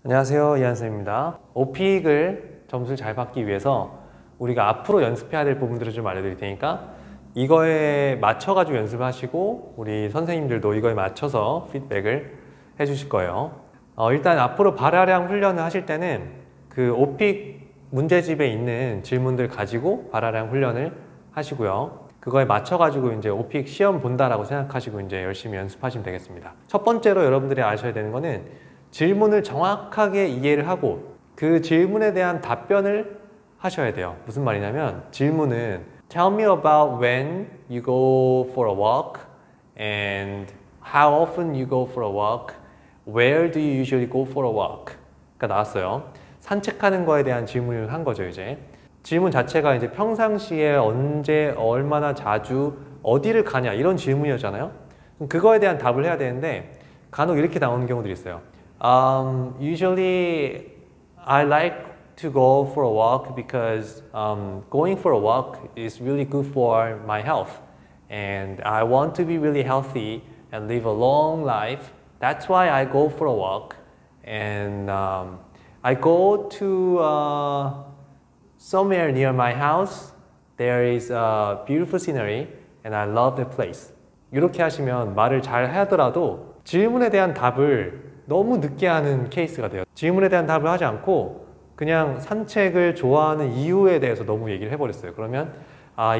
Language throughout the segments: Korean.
안녕하세요, 이한 쌤입니다. 오픽을 점수를 잘 받기 위해서 우리가 앞으로 연습해야 될 부분들을 좀 알려드릴 테니까 이거에 맞춰가지고 연습하시고 우리 선생님들도 이거에 맞춰서 피드백을 해주실 거예요. 일단 앞으로 발화량 훈련을 하실 때는 그 오픽 문제집에 있는 질문들 가지고 발화량 훈련을 하시고요. 그거에 맞춰가지고 이제 오픽 시험 본다라고 생각하시고 이제 열심히 연습하시면 되겠습니다. 첫 번째로 여러분들이 아셔야 되는 거는 질문을 정확하게 이해를 하고 그 질문에 대한 답변을 하셔야 돼요. 무슨 말이냐면 질문은 Tell me about when you go for a walk and how often you go for a walk. Where do you usually go for a walk? 가 나왔어요. 산책하는 거에 대한 질문을 한 거죠, 이제. 질문 자체가 이제 평상시에 언제, 얼마나 자주, 어디를 가냐 이런 질문이었잖아요. 그거에 대한 답을 해야 되는데 간혹 이렇게 나오는 경우들이 있어요. Usually I like to go for a walk because going for a walk is really good for my health and I want to be really healthy and live a long life. That's why I go for a walk and I go to somewhere near my house. There is a beautiful scenery and I love the place. 이렇게 하시면 말을 잘 하더라도 질문에 대한 답을 너무 늦게 하는 케이스가 돼요. 질문에 대한 답을 하지 않고 그냥 산책을 좋아하는 이유에 대해서 너무 얘기를 해버렸어요. 그러면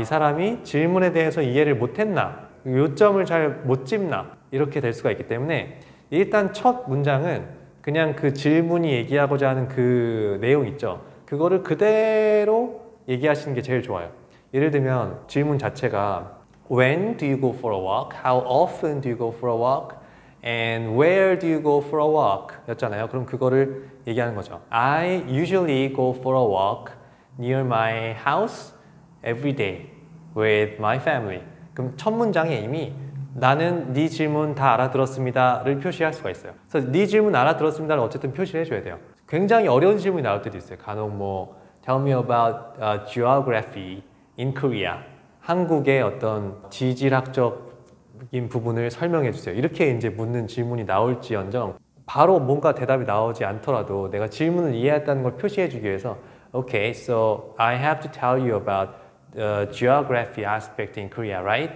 이 사람이 질문에 대해서 이해를 못했나, 요점을 잘 못 짚나 이렇게 될 수가 있기 때문에 일단 첫 문장은 그냥 그 질문이 얘기하고자 하는 그 내용 있죠. 그거를 그대로 얘기하시는 게 제일 좋아요. 예를 들면 질문 자체가 When do you go for a walk? How often do you go for a walk? And where do you go for a walk? 였잖아요. 그럼 그거를 얘기하는 거죠. I usually go for a walk near my house every day with my family. 그럼 첫 문장에 이미 나는 네 질문 다 알아들었습니다를 표시할 수가 있어요. 그래서 네 질문 알아들었습니다를 어쨌든 표시를 해줘야 돼요. 굉장히 어려운 질문이 나올 때도 있어요. 간혹 뭐 Tell me about geography in Korea. 한국의 어떤 지질학적인 부분을 설명해 주세요. 이렇게 이제 묻는 질문이 나올지언정 바로 뭔가 대답이 나오지 않더라도 내가 질문을 이해했다는 걸 표시해 주기 위해서 Okay, so I have to tell you about the geography aspect in Korea, right?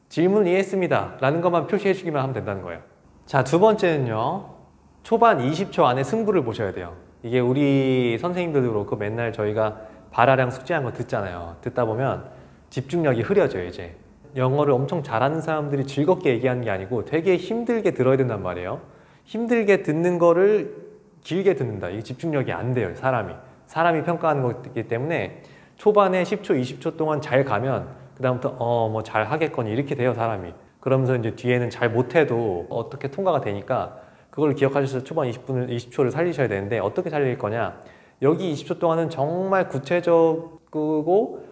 질문을 이해했습니다 라는 것만 표시해 주기만 하면 된다는 거예요. 자, 두 번째는요. 초반 20초 안에 승부를 보셔야 돼요. 이게 우리 선생님들도 그렇고 맨날 저희가 발화량 숙제한 거 듣잖아요. 듣다 보면 집중력이 흐려져요, 이제. 영어를 엄청 잘하는 사람들이 즐겁게 얘기하는 게 아니고 되게 힘들게 들어야 된단 말이에요. 힘들게 듣는 거를 길게 듣는다. 이게 집중력이 안 돼요, 사람이 평가하는 거기 때문에 초반에 10초, 20초 동안 잘 가면 그 다음부터 뭐 잘 하겠거니 이렇게 돼요, 사람이. 그러면서 이제 뒤에는 잘 못해도 어떻게 통과가 되니까 그걸 기억하셔서 초반 20초를 살리셔야 되는데 어떻게 살릴 거냐. 여기 20초 동안은 정말 구체적이고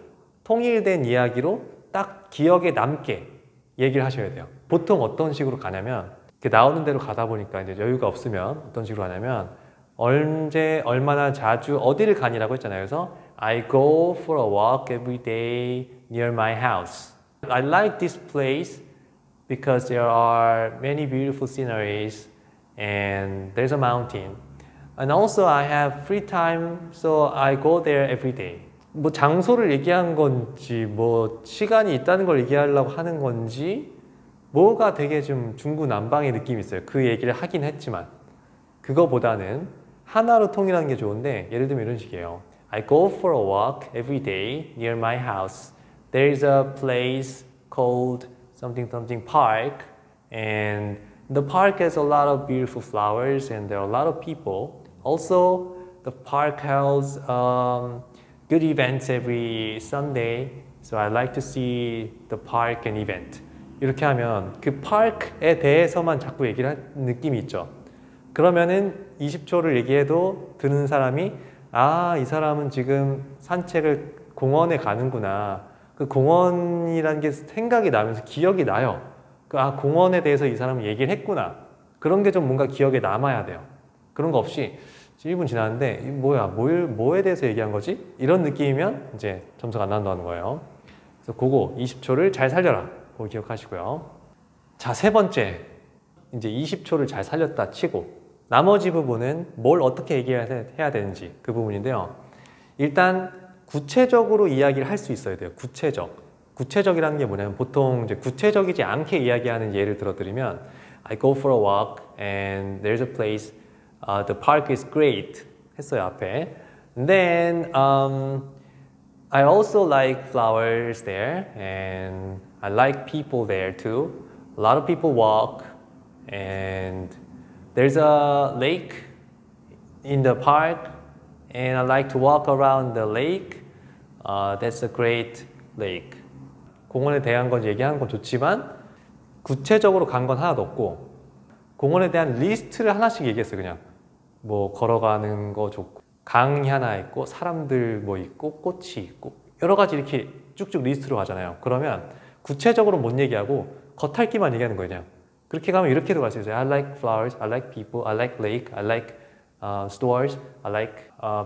통일된 이야기로 딱 기억에 남게 얘기를 하셔야 돼요. 보통 어떤 식으로 가냐면 나오는 대로 가다 보니까 이제 여유가 없으면 어떤 식으로 하냐면 언제, 얼마나 자주, 어디를 가니라고 했잖아요. 그래서 I go for a walk every day near my house. I like this place because there are many beautiful sceneries and there's a mountain. And also I have free time, so I go there every day. 뭐 장소를 얘기한 건지 뭐 시간이 있다는 걸 얘기하려고 하는 건지 뭐가 되게 좀 중구난방의 느낌이 있어요. 그 얘기를 하긴 했지만 그거보다는 하나로 통일하는 게 좋은데 예를 들면 이런 식이에요. I go for a walk every day near my house. There is a place called something something park and the park has a lot of beautiful flowers and there are a lot of people. Also the park has good events every Sunday, so I like to see the park and event. 이렇게 하면 그 파크에 대해서만 자꾸 얘기를 하는 느낌이 있죠. 그러면은 20초를 얘기해도 듣는 사람이 이 사람은 지금 산책을 공원에 가는구나. 그 공원이라는 게 생각이 나면서 기억이 나요. 공원에 대해서 이 사람은 얘기를 했구나. 그런 게 좀 뭔가 기억에 남아야 돼요. 그런 거 없이 1분 지났는데 뭐야, 뭐에 대해서 얘기한 거지? 이런 느낌이면 이제 점수가 안 나온다는 거예요. 그래서 그거 20초를 잘 살려라. 그거 기억하시고요. 자, 세 번째. 이제 20초를 잘 살렸다 치고 나머지 부분은 뭘 어떻게 얘기해야 되는지 그 부분인데요. 일단 구체적으로 이야기를 할 수 있어야 돼요. 구체적이라는 게 뭐냐면 보통 이제 구체적이지 않게 이야기하는 예를 들어드리면 I go for a walk and there's a place, the park is great 했어요 앞에. And then I also like flowers there and I like people there too. A lot of people walk and there's a lake in the park and I like to walk around the lake. That's a great lake. 공원에 대한 건 얘기하는 건 좋지만 구체적으로 간 건 하나도 없고 공원에 대한 리스트를 하나씩 얘기했어요. 그냥 뭐 걸어가는 거 좋고 강이 하나 있고 사람들 뭐 있고 꽃이 있고 여러 가지 이렇게 쭉쭉 리스트로 가잖아요. 그러면 구체적으로 못 얘기하고 겉핥기만 얘기하는 거예요. 그냥 그렇게 가면 이렇게도 갈 수 있어요. I like flowers, I like people, I like lake, I like stores, I like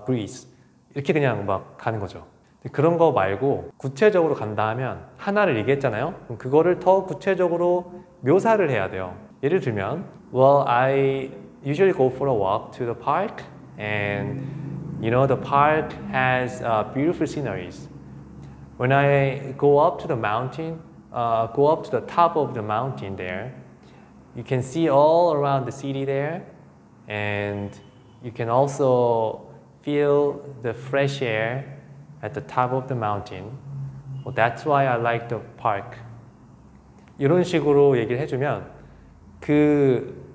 breeze 이렇게 그냥 막 가는 거죠. 그런 거 말고 구체적으로 간다 하면 하나를 얘기했잖아요. 그럼 그거를 더 구체적으로 묘사를 해야 돼요. 예를 들면 Well, I usually go for a walk to the park and you know the park has beautiful sceneries. When I go up to the mountain, go up to the top of the mountain there, you can see all around the city there and you can also feel the fresh air at the top of the mountain. Well, that's why I like the park. 이런 식으로 얘기를 해주면 그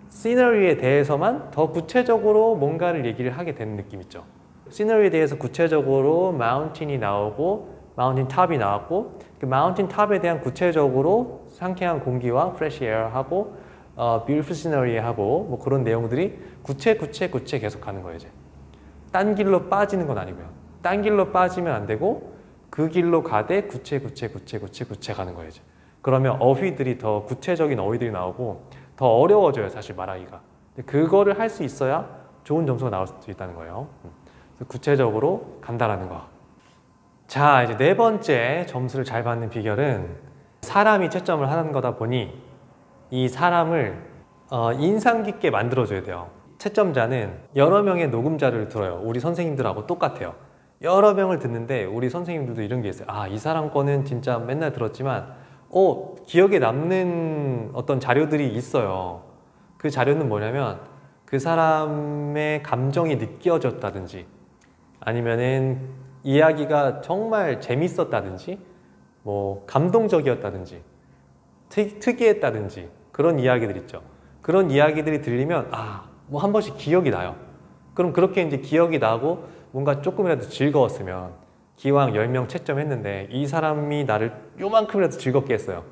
시너리에 대해서만 더 구체적으로 뭔가를 얘기를 하게 되는 느낌 있죠. 시너리에 대해서 구체적으로 마운틴이 나오고 마운틴 탑이 나왔고 그 마운틴 탑에 대한 구체적으로 상쾌한 공기와 프레시 에어하고 뷰티풀 시너리 하고 뭐 그런 내용들이 구체 계속 가는 거예요. 이제 딴 길로 빠지는 건 아니고요. 딴 길로 빠지면 안 되고 그 길로 가되 구체 가는 거예요. 이제. 그러면 어휘들이 더 구체적인 어휘들이 나오고 더 어려워져요. 사실 말하기가. 그거를 할 수 있어야 좋은 점수가 나올 수 있다는 거예요. 그래서 구체적으로 간다라는 거. 자, 이제 네 번째 점수를 잘 받는 비결은 사람이 채점을 하는 거다 보니 이 사람을 인상 깊게 만들어줘야 돼요. 채점자는 여러 명의 녹음자를 들어요. 우리 선생님들하고 똑같아요. 여러 명을 듣는데 우리 선생님들도 이런 게 있어요. 아, 이 사람 거는 진짜 맨날 들었지만 기억에 남는 어떤 자료들이 있어요. 그 자료는 뭐냐면 그 사람의 감정이 느껴졌다든지 아니면은 이야기가 정말 재밌었다든지 뭐 감동적이었다든지 특이했다든지 그런 이야기들 있죠. 그런 이야기들이 들리면 뭐 한 번씩 기억이 나요. 그럼 그렇게 이제 기억이 나고 뭔가 조금이라도 즐거웠으면 기왕 10명 채점했는데 이 사람이 나를 요만큼이라도 즐겁게 했어요.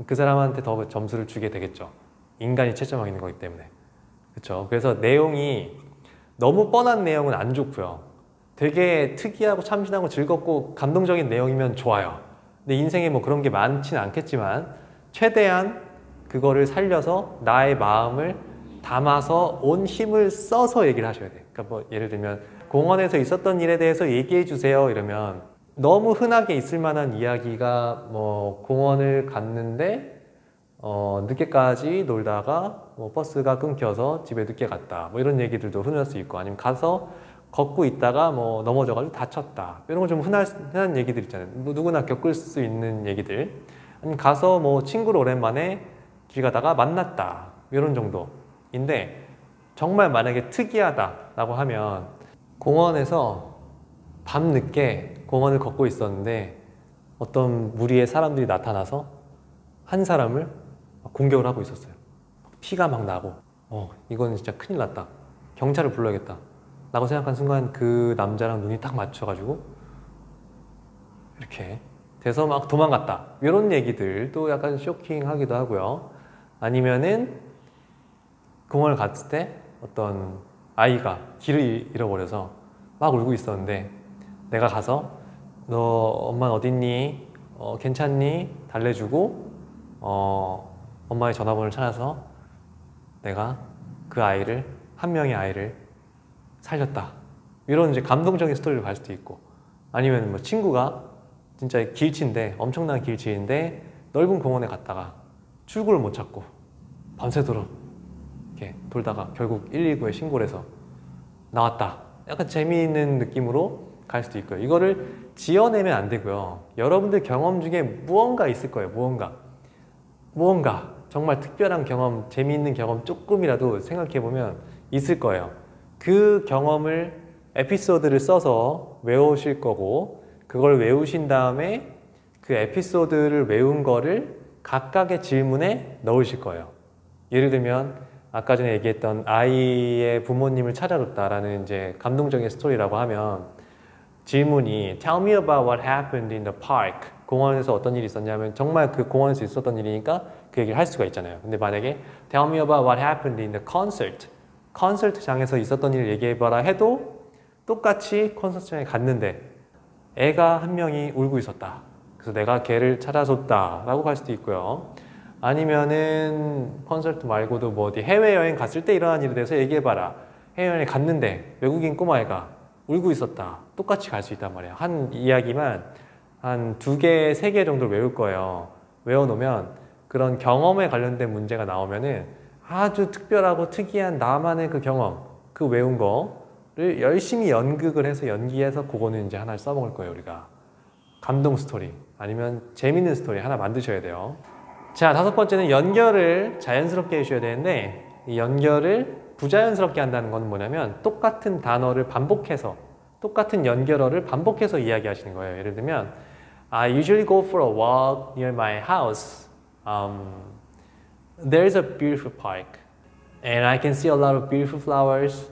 그 사람한테 더 점수를 주게 되겠죠. 인간이 채점하고 있는 거기 때문에. 그렇죠. 그래서 내용이 너무 뻔한 내용은 안 좋고요. 되게 특이하고 참신하고 즐겁고 감동적인 내용이면 좋아요. 근데 인생에 뭐 그런 게 많지는 않겠지만 최대한 그거를 살려서 나의 마음을 담아서 온 힘을 써서 얘기를 하셔야 돼요. 그러니까 뭐 예를 들면 공원에서 있었던 일에 대해서 얘기해 주세요 이러면 너무 흔하게 있을 만한 이야기가 뭐 공원을 갔는데 늦게까지 놀다가 뭐 버스가 끊겨서 집에 늦게 갔다 뭐 이런 얘기들도 흔할 수 있고 아니면 가서 걷고 있다가 뭐 넘어져가지고 다쳤다 이런 거 좀 흔한 얘기들 있잖아요. 뭐 누구나 겪을 수 있는 얘기들. 아니면 가서 뭐 친구를 오랜만에 길 가다가 만났다 이런 정도인데 정말 만약에 특이하다라고 하면 공원에서 밤늦게 공원을 걷고 있었는데 어떤 무리의 사람들이 나타나서 한 사람을 공격을 하고 있었어요. 피가 막 나고 이건 진짜 큰일 났다. 경찰을 불러야겠다 라고 생각한 순간 그 남자랑 눈이 딱 맞춰가지고 이렇게 돼서 막 도망갔다 이런 얘기들도 약간 쇼킹하기도 하고요. 아니면은 공원을 갔을 때 어떤 아이가 길을 잃어버려서 막 울고 있었는데 내가 가서 너 엄마는 어딨니? 괜찮니? 달래주고 엄마의 전화번호를 찾아서 내가 그 아이를 한 명의 아이를 살렸다 이런 이제 감동적인 스토리를 갈 수도 있고 아니면 뭐 친구가 진짜 길치인데 엄청난 길치인데 넓은 공원에 갔다가 출구를 못 찾고 밤새도록 이렇게 돌다가 결국 119에 신고를 해서 나왔다. 약간 재미있는 느낌으로 갈 수도 있고요. 이거를 지어내면 안 되고요. 여러분들 경험 중에 무언가 있을 거예요. 무언가 정말 특별한 경험, 재미있는 경험 조금이라도 생각해보면 있을 거예요. 그 경험을 에피소드를 써서 외우실 거고, 그걸 외우신 다음에 그 에피소드를 외운 거를 각각의 질문에 넣으실 거예요. 예를 들면 아까 전에 얘기했던 아이의 부모님을 찾아줬다라는 이제 감동적인 스토리라고 하면 질문이 Tell me about what happened in the park. 공원에서 어떤 일이 있었냐면 정말 그 공원에서 있었던 일이니까 그 얘기를 할 수가 있잖아요. 근데 만약에 Tell me about what happened in the concert. 콘서트장에서 있었던 일을 얘기해봐라 해도 똑같이 콘서트장에 갔는데 애가 한 명이 울고 있었다. 그래서 내가 걔를 찾아줬다 라고 할 수도 있고요. 아니면은 콘서트 말고도 뭐 어디 해외여행 갔을 때 일어난 일에 대해서 얘기해봐라. 해외여행 갔는데 외국인 꼬마애가 울고 있었다. 똑같이 갈 수 있단 말이에요. 한 이야기만 한 2개, 3개 정도 외울 거예요. 외워놓으면 그런 경험에 관련된 문제가 나오면은 아주 특별하고 특이한 나만의 그 경험, 그 외운 거를 열심히 연극을 해서 연기해서 그거는 이제 하나를 써먹을 거예요, 우리가. 감동 스토리 아니면 재밌는 스토리 하나 만드셔야 돼요. 자, 5번째는 연결을 자연스럽게 해주셔야 되는데 이 연결을 부자연스럽게 한다는 건 뭐냐면 똑같은 단어를 반복해서 똑같은 연결어를 반복해서 이야기하시는 거예요. 예를 들면 I usually go for a walk near my house. There's a beautiful park and I can see a lot of beautiful flowers.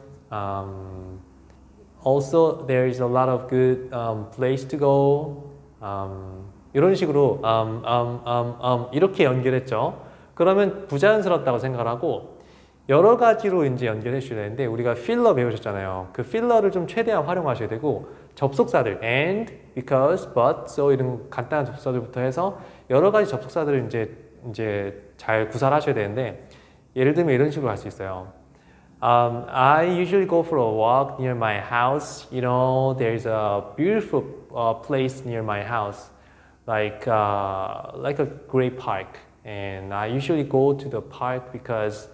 Also, there is a lot of good place to go. 이런 식으로 이렇게 연결했죠. 그러면 부자연스럽다고 생각을 하고 여러 가지로 이제 연결해 주셔야 되는데 우리가 필러 배우셨잖아요. 그 필러를 좀 최대한 활용하셔야 되고 접속사들 and, because, but, so 이런 간단한 접속사들부터 해서 여러 가지 접속사들을 이제 잘 구사를 하셔야 되는데 예를 들면 이런 식으로 할 수 있어요. I usually go for a walk near my house. You know, there's a beautiful place near my house, like a great park. And I usually go to the park because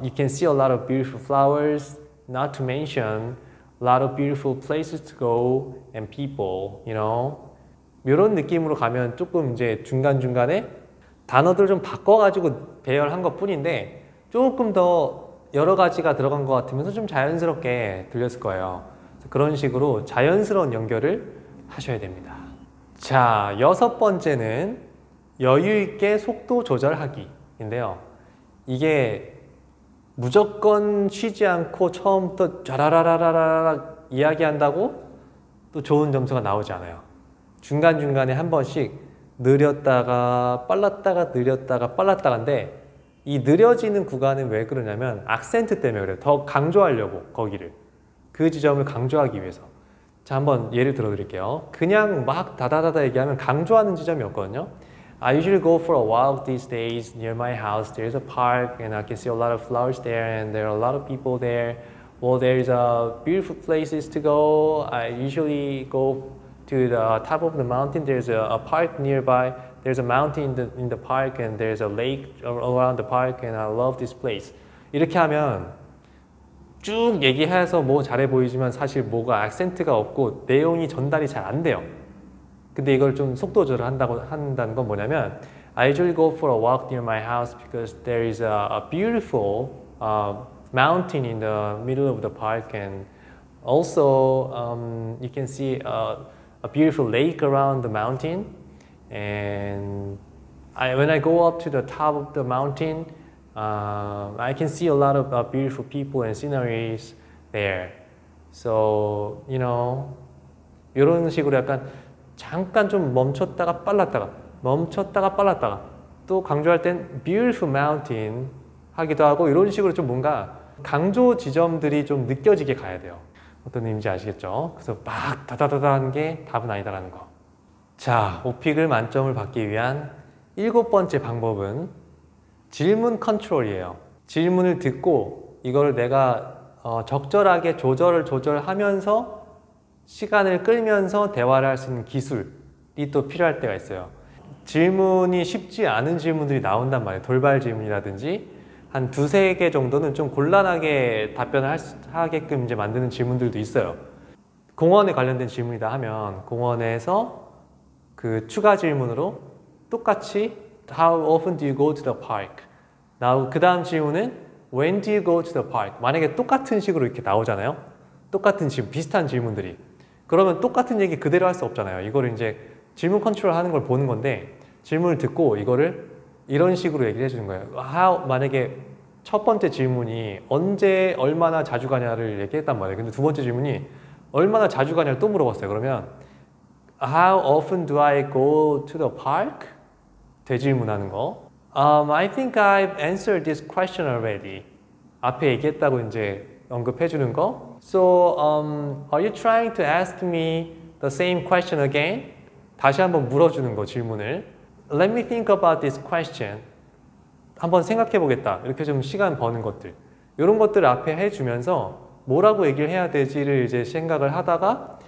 you can see a lot of beautiful flowers. Not to mention a lot of beautiful places to go and people. You know, 이런 느낌으로 가면 조금 이제 중간중간에 단어들 좀 바꿔가지고 배열한 것 뿐인데 조금 더 여러 가지가 들어간 것 같으면서 좀 자연스럽게 들렸을 거예요. 그런 식으로 자연스러운 연결을 하셔야 됩니다. 자, 6번째는 여유 있게 속도 조절하기인데요. 이게 무조건 쉬지 않고 처음부터 쫘라라라라라 이야기한다고 또 좋은 점수가 나오지 않아요. 중간중간에 한 번씩 느렸다가 빨랐다가 느렸다가 빨랐다가인데 이 느려지는 구간은 왜 그러냐면 악센트 때문에 그래요. 더 강조하려고 거기를 그 지점을 강조하기 위해서. 자, 한번 예를 들어 드릴게요. 그냥 막 다다다다 얘기하면 강조하는 지점이 없거든요. I usually go for a walk these days near my house. There's a park and I can see a lot of flowers there and there are a lot of people there. Well, there's beautiful places to go. I usually go to the top of the mountain. There's a park nearby. There's a mountain in the park and there's a lake around the park and I love this place. 이렇게 하면 쭉 얘기해서 뭐 잘해 보이지만 사실 뭐가 액센트가 없고 내용이 전달이 잘 안 돼요. 근데 이걸 좀 속도 조절을 한다는 건 뭐냐면 I usually go for a walk near my house because there is a beautiful mountain in the middle of the park and also you can see a beautiful lake around the mountain. And when I go up to the top of the mountain, I can see a lot of beautiful people and sceneries there. So, you know, 이런 식으로 약간 잠깐 좀 멈췄다가 빨랐다가 멈췄다가 빨랐다가 또 강조할 땐 beautiful mountain 하기도 하고 이런 식으로 좀 뭔가 강조 지점들이 좀 느껴지게 가야 돼요. 어떤 의미인지 아시겠죠? 그래서 막 다다다다 하는 게 답은 아니다라는 거. 자, 오픽을 만점을 받기 위한 7번째 방법은 질문 컨트롤이에요. 질문을 듣고 이걸 내가 적절하게 조절하면서 시간을 끌면서 대화를 할 수 있는 기술이 또 필요할 때가 있어요. 질문이 쉽지 않은 질문들이 나온단 말이에요. 돌발 질문이라든지 한 두세 개 정도는 좀 곤란하게 답변을 하게끔 이제 만드는 질문들도 있어요. 공원에 관련된 질문이다 하면 공원에서 그 추가 질문으로 똑같이 How often do you go to the park? 그 다음 질문은 When do you go to the park? 만약에 똑같은 식으로 이렇게 나오잖아요. 똑같은 질문, 비슷한 질문들이. 그러면 똑같은 얘기 그대로 할 수 없잖아요. 이거를 이제 질문 컨트롤 하는 걸 보는 건데 질문을 듣고 이거를 이런 식으로 얘기를 해주는 거예요. 만약에 첫 번째 질문이 언제 얼마나 자주 가냐를 얘기했단 말이에요. 근데 두 번째 질문이 얼마나 자주 가냐를 또 물어봤어요. 그러면 How often do I go to the park? 되질문하는 거. I think I've answered this question already. 앞에 얘기했다고 이제 언급해 주는 거. So, are you trying to ask me the same question again? 다시 한번 물어주는 거, 질문을. Let me think about this question. 한번 생각해 보겠다. 이렇게 좀 시간 버는 것들. 이런 것들을 앞에 해주면서 뭐라고 얘기를 해야 되지를 이제 생각을 하다가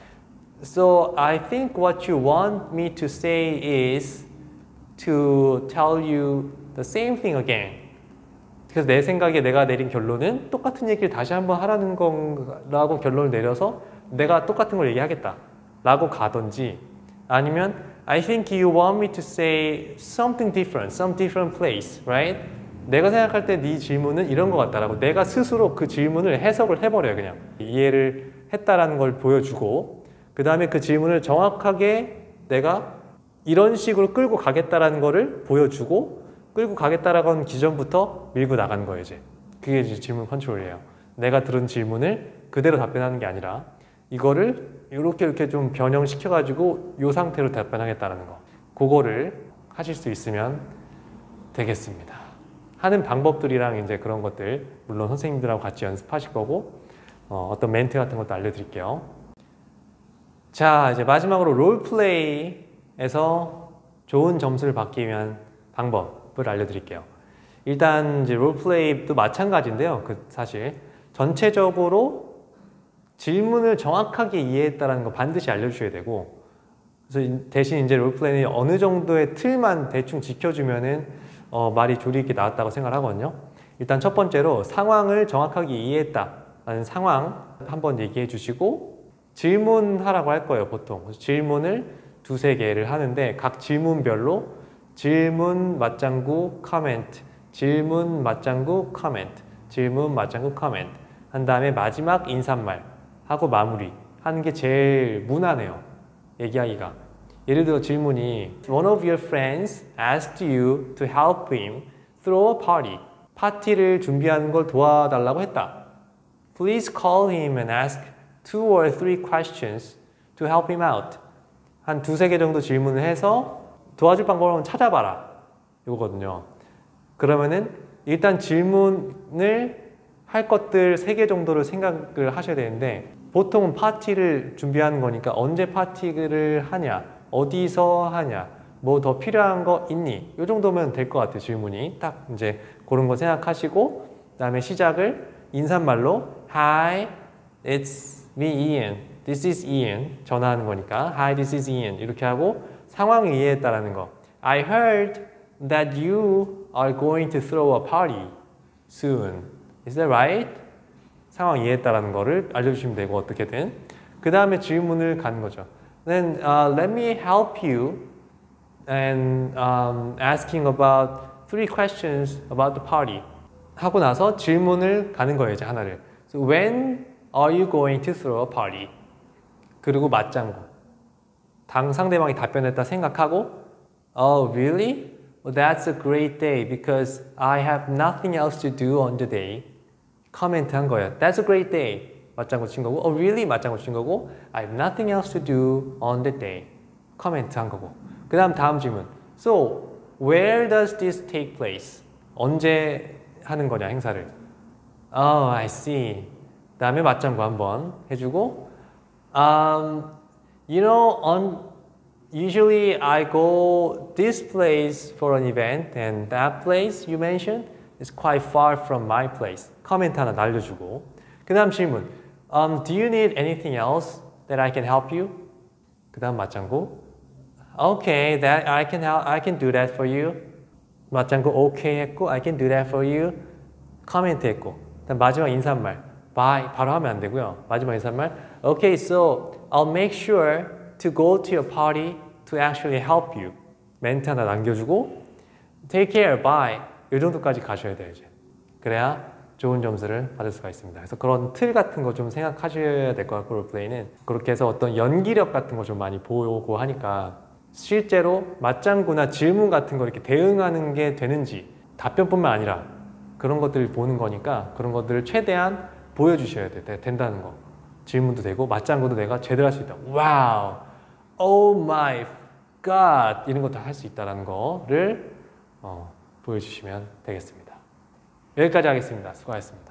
So, I think what you want me to say is to tell you the same thing again. 그래서 내 생각에 내가 내린 결론은 똑같은 얘기를 다시 한번 하라는 거라고 결론을 내려서 내가 똑같은 걸 얘기하겠다 라고 가든지 아니면 I think you want me to say something different, some different place, right? 내가 생각할 때 네 질문은 이런 것 같다라고 내가 스스로 그 질문을 해석을 해버려요. 그냥 이해를 했다라는 걸 보여주고 그 다음에 그 질문을 정확하게 내가 이런 식으로 끌고 가겠다라는 거를 보여주고 끌고 가겠다라고 하는 기전부터 밀고 나가는 거예요. 이제 그게 이제 질문 컨트롤이에요. 내가 들은 질문을 그대로 답변하는 게 아니라 이거를 이렇게 좀 변형시켜 가지고 이 상태로 답변하겠다는 거, 그거를 하실 수 있으면 되겠습니다. 하는 방법들이랑 이제 그런 것들 물론 선생님들하고 같이 연습하실 거고 어떤 멘트 같은 것도 알려드릴게요. 자, 이제 마지막으로 롤플레이에서 좋은 점수를 받기 위한 방법을 알려드릴게요. 일단 이제 롤플레이도 마찬가지인데요. 사실 전체적으로 질문을 정확하게 이해했다는 거 반드시 알려주셔야 되고, 그래서 대신 이제 롤플레이는 어느 정도의 틀만 대충 지켜주면은 말이 조리 있게 나왔다고 생각을 하거든요. 일단 첫 번째로 상황을 정확하게 이해했다라는 상황 한번 얘기해 주시고 질문하라고 할 거예요. 보통 그래서 질문을 두세 개를 하는데 각 질문별로 질문 맞장구 커멘트, 질문 맞장구 커멘트, 질문 맞장구 커멘트 한 다음에 마지막 인사말 하고 마무리 하는 게 제일 무난해요. 얘기하기가. 예를 들어 질문이 One of your friends asked you to help him throw a party. 파티를 준비하는 걸 도와달라고 했다. Please call him and ask 2 or 3 questions to help him out. 한 두세 개 정도 질문을 해서 도와줄 방법을 한번 찾아봐라. 이거거든요. 그러면은 일단 질문을 할 것들 3개 정도를 생각을 하셔야 되는데 보통은 파티를 준비하는 거니까 언제 파티를 하냐, 어디서 하냐, 뭐 더 필요한 거 있니? 이 정도면 될 것 같아요. 질문이 딱 이제 그런 거 생각하시고 그 다음에 시작을 인사말로 Hi, it's me Ian. This is Ian. 전화하는 거니까 Hi, this is Ian. 이렇게 하고 상황을 이해했다라는 거. I heard that you are going to throw a party soon. Is that right? 상황 이해했다라는 거를 알려주시면 되고 어떻게든 그 다음에 질문을 가는 거죠. Then let me help you and asking about 3 questions about the party. 하고 나서 질문을 가는 거예요. 이제 하나를. So when are you going to throw a party? 그리고 맞장구. 상대방이 답변했다 생각하고 Oh, really? Well, that's a great day because I have nothing else to do on the day. 코멘트 한 거예요. That's a great day. 맞장구 친 거고 Oh, really? 맞장구 친 거고 I have nothing else to do on the day. 코멘트 한 거고 그 다음 질문 So, where does this take place? 언제 하는 거냐, 행사를. Oh, I see. 그 다음에 맞장구 한번 해주고 You know, usually I go this place for an event and that place you mentioned is quite far from my place. 코멘트 하나 날려주고 그 다음 질문 Do you need anything else that I can help you? 그 다음 맞장구 Okay, I can do that for you. 맞장구 okay 했고 I can do that for you. 코멘트 했고, 그다음 마지막 인사말 bye 바로 하면 안 되고요. 마지막 인사말 Okay, so I'll make sure to go to your party to actually help you. 멘트 하나 남겨주고 Take care, bye. 이 정도까지 가셔야 돼요, 이제. 그래야 좋은 점수를 받을 수가 있습니다. 그래서 그런 틀 같은 거 좀 생각하셔야 될 것 같고, 롤플레이는. 그렇게 해서 어떤 연기력 같은 거 좀 많이 보고 하니까 실제로 맞장구나 질문 같은 거 이렇게 대응하는 게 되는지, 답변뿐만 아니라 그런 것들을 보는 거니까 그런 것들을 최대한 보여주셔야 된다는 거. 질문도 되고 맞장구도 내가 제대로 할 수 있다. 와우, oh my god, 이런 것도 할 수 있다는 거를 보여주시면 되겠습니다. 여기까지 하겠습니다. 수고하셨습니다.